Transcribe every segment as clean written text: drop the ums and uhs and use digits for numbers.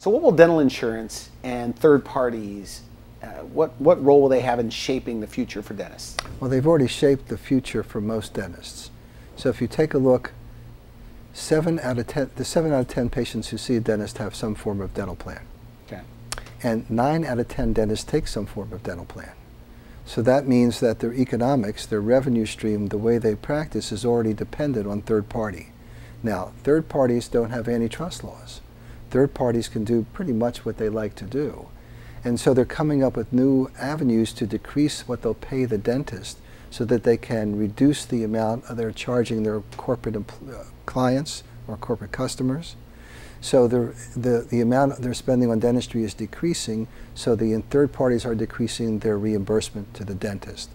So what will dental insurance and third parties, what role will they have in shaping the future for dentists? Well, they've already shaped the future for most dentists. So if you take a look, the 7 out of 10 patients who see a dentist have some form of dental plan. Okay. And 9 out of 10 dentists take some form of dental plan. So that means that their economics, their revenue stream, the way they practice is already dependent on third party. Now, third parties don't have antitrust laws. Third parties can do pretty much what they like to do. And so they're coming up with new avenues to decrease what they'll pay the dentist so that they can reduce the amount they're charging their corporate clients or corporate customers. So the amount they're spending on dentistry is decreasing, so the third parties are decreasing their reimbursement to the dentist.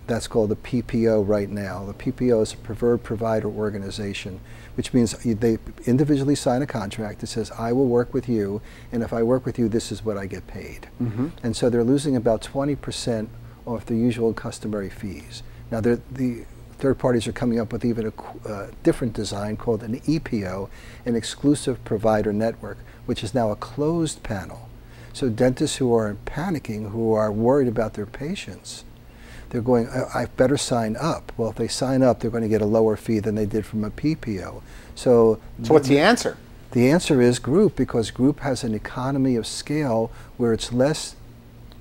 That's called the PPO right now. The PPO is a preferred provider organization, which means they individually sign a contract that says, I will work with you, and if I work with you, this is what I get paid. Mm-hmm. And so they're losing about 20% off the usual customary fees. Now, the third parties are coming up with even a different design called an EPO, an exclusive provider network, which is now a closed panel. So dentists who are panicking, who are worried about their patients, they're going, I better sign up. Well, if they sign up, they're going to get a lower fee than they did from a PPO. So what's the answer? The answer is group, because group has an economy of scale where it's less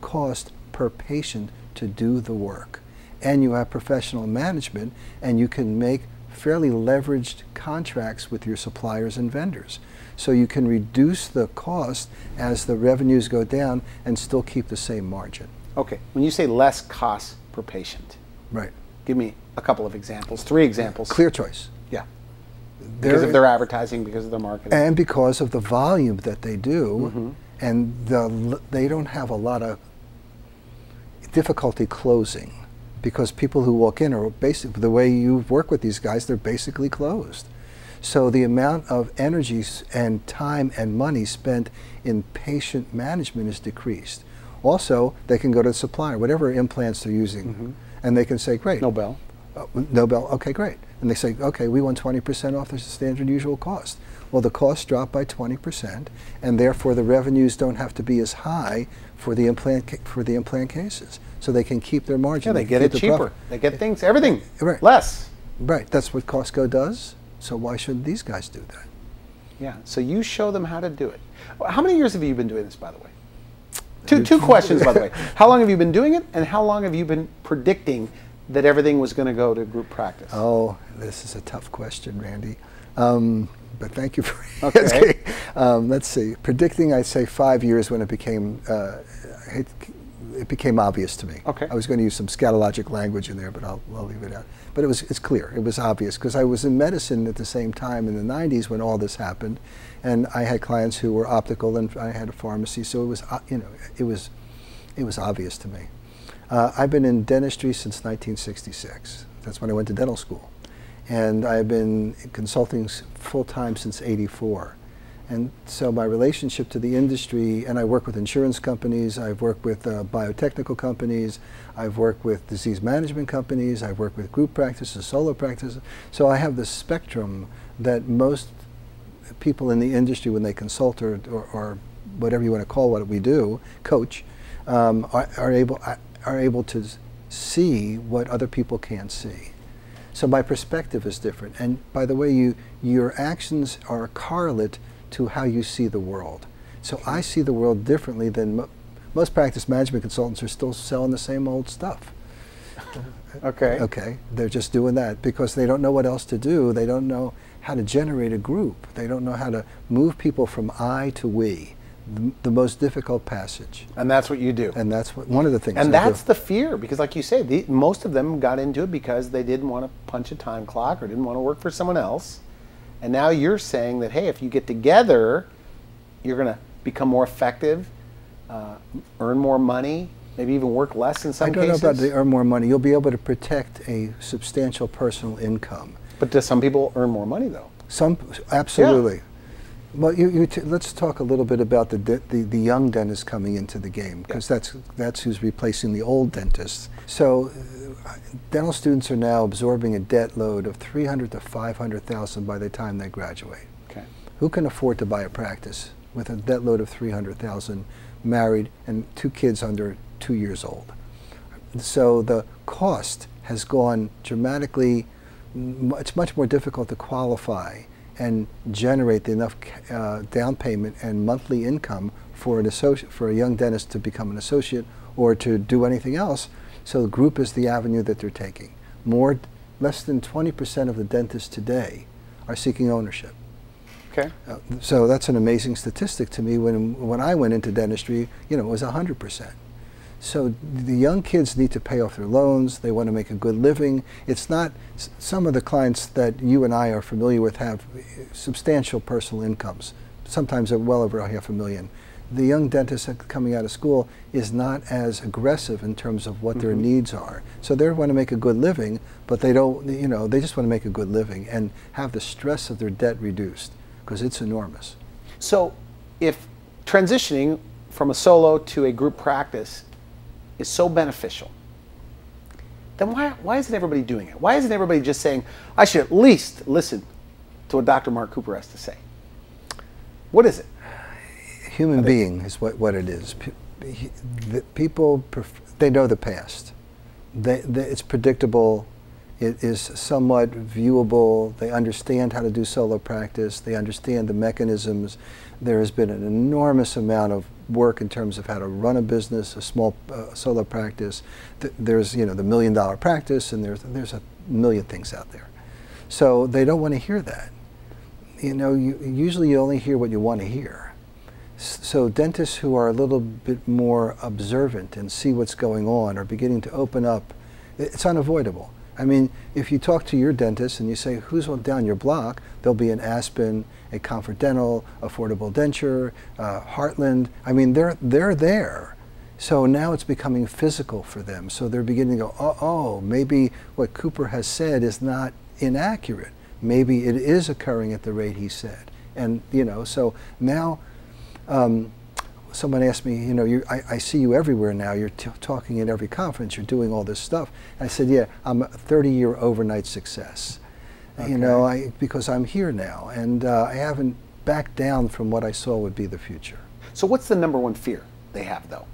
cost per patient to do the work. And you have professional management, and you can make fairly leveraged contracts with your suppliers and vendors. So you can reduce the cost as the revenues go down and still keep the same margin. Okay, when you say less cost per patient, right? Give me a couple of examples, 3 examples. Clear choice. Yeah. Because of their advertising, because of their marketing. And because of the volume that they do, mm-hmm. and they don't have a lot of difficulty closing. Because people who walk in are basically, the way you work with these guys, they're basically closed. So the amount of energy and time and money spent in patient management is decreased. Also, they can go to the supplier, whatever implants they're using, mm-hmm. and they can say, great. Nobel. Nobel, okay, great. And they say, okay, we want 20% off the standard usual cost. Well, the cost dropped by 20%, and therefore the revenues don't have to be as high for the implant cases. So they can keep their margin. Yeah, they get it cheaper. Profit. They get things, everything, right. Less. Right, that's what Costco does. So why shouldn't these guys do that? Yeah, so you show them how to do it. How many years have you been doing this, by the way? Two questions, by the way. How long have you been doing it, and how long have you been predicting that everything was going to go to group practice? Oh, this is a tough question, Randy. But thank you for asking. Let's see. Predicting, I'd say 5 years when it became obvious to me. Okay. I was going to use some scatologic language in there, but I'll leave it out. But it's clear. It was obvious because I was in medicine at the same time in the 90s when all this happened, and I had clients who were optical, and I had a pharmacy, so it was it was obvious to me. I've been in dentistry since 1966. That's when I went to dental school, and I've been consulting full-time since '84. And so my relationship to the industry, and I work with insurance companies, I've worked with biotechnical companies, I've worked with disease management companies, I've worked with group practices, solo practices. So I have the spectrum that most people in the industry, when they consult or whatever you want to call what we do, coach, are able to see what other people can't see. So my perspective is different. And by the way, your actions are a correlate to how you see the world. So I see the world differently than most practice management consultants are still selling the same old stuff. Okay. Okay, they're just doing that because they don't know what else to do. They don't know how to generate a group. They don't know how to move people from I to we, the most difficult passage. And that's what you do. And that's one of the things. And that's the fear, because like you say, most of them got into it because they didn't want to punch a time clock or didn't want to work for someone else. And now you're saying that, hey, if you get together, you're going to become more effective, earn more money, maybe even work less in some cases. I don't know about the earn more money. You'll be able to protect a substantial personal income. But do some people earn more money, though? Some, absolutely. Yeah. Well, let's talk a little bit about the young dentists coming into the game, because that's who's replacing the old dentists. So dental students are now absorbing a debt load of $300,000 to $500,000 by the time they graduate. Okay. Who can afford to buy a practice with a debt load of $300,000, married, and 2 kids under 2 years old. So the cost has gone dramatically. It's much more difficult to qualify and generate enough down payment and monthly income for a young dentist to become an associate or to do anything else. So the group is the avenue that they're taking. Less than 20% of the dentists today are seeking ownership. Okay. So that's an amazing statistic to me. When I went into dentistry, it was 100%. So the young kids need to pay off their loans. They want to make a good living. It's not, some of the clients that you and I are familiar with have substantial personal incomes. Sometimes they're well over $500,000. The young dentist coming out of school is not as aggressive in terms of what their needs are. So they want to make a good living, but they don't, they just want to make a good living and have the stress of their debt reduced, because it's enormous. So if transitioning from a solo to a group practice is so beneficial, then why isn't everybody doing it? Why isn't everybody just saying, I should at least listen to what Dr. Marc Cooper has to say? What is it? Human being is what it is. People, they know the past. It's predictable. It is somewhat viewable. They understand how to do solo practice. They understand the mechanisms. There has been an enormous amount of work in terms of how to run a business, a small solo practice. There's the $1 million practice, and there's a million things out there. So they don't want to hear that. Usually you only hear what you want to hear. So dentists who are a little bit more observant and see what's going on are beginning to open up. It's unavoidable. I mean, if you talk to your dentist and you say, who's down your block, there'll be an Aspen, a Comfort Dental, Affordable Denture, Heartland. I mean, they're there. So now it's becoming physical for them. So they're beginning to go, oh, maybe what Cooper has said is not inaccurate. Maybe it is occurring at the rate he said. And, so now, someone asked me, I see you everywhere now. You're talking at every conference. You're doing all this stuff. And I said, yeah, I'm a 30-year overnight success. Okay. Because I'm here now, and I haven't backed down from what I saw would be the future. So what's the #1 fear they have, though?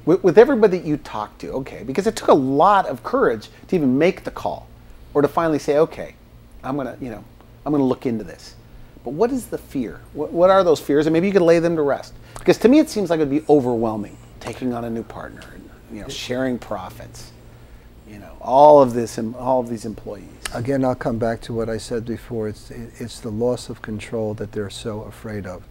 With everybody that you talk to, okay, because it took a lot of courage to even make the call, or to finally say, okay, I'm gonna look into this. But what is the fear? What are those fears? And maybe you could lay them to rest. Because to me, it seems like it would be overwhelming, taking on a new partner, and, sharing profits, all of this and all of these employees. Again, I'll come back to what I said before. It's the loss of control that they're so afraid of,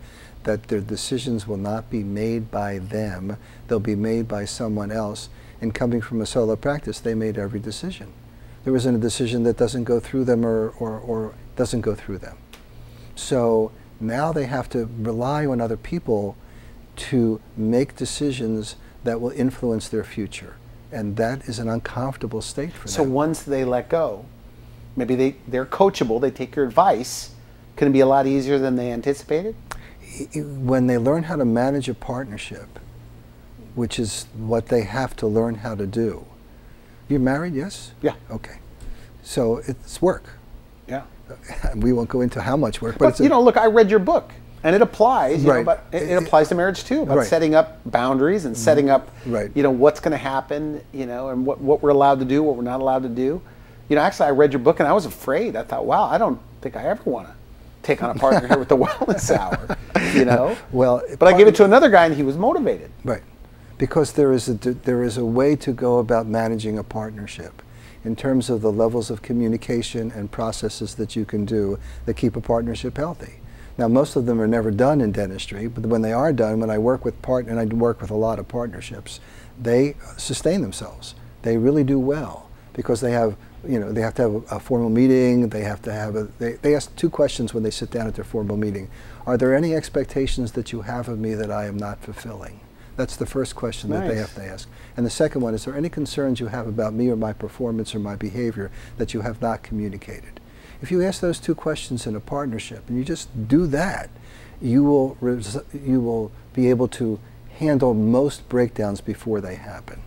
that their decisions will not be made by them. They'll be made by someone else. And coming from a solo practice, they made every decision. There isn't a decision that doesn't go through them or doesn't go through them. So now they have to rely on other people to make decisions that will influence their future. And that is an uncomfortable state for them. So once they let go, maybe they're coachable, they take your advice. Can it be a lot easier than they anticipated? When they learn how to manage a partnership, which is what they have to learn how to do. You're married, yes? Yeah. Okay. So it's work. Yeah. We won't go into how much work, but look, I read your book, and it applies. Right. But it applies to marriage too, about right. setting up boundaries and setting up, right. What's going to happen, and what we're allowed to do, what we're not allowed to do. Actually, I read your book, and I was afraid. I thought, wow, I don't think I ever want to take on a partner here with the Wellness Hour, Well, but I gave it to another guy, and he was motivated. Right, because there is a way to go about managing a partnership, in terms of the levels of communication and processes that you can do that keep a partnership healthy. Now, most of them are never done in dentistry, but when they are done, when I work with and I work with a lot of partnerships, they sustain themselves. They really do well, because they have, they have to have a formal meeting. They have to have they ask 2 questions when they sit down at their formal meeting. Are there any expectations that you have of me that I am not fulfilling? That's the first question that they have to ask. And the second one, is there any concerns you have about me or my performance or my behavior that you have not communicated? If you ask those 2 questions in a partnership, and you just do that, you will be able to handle most breakdowns before they happen.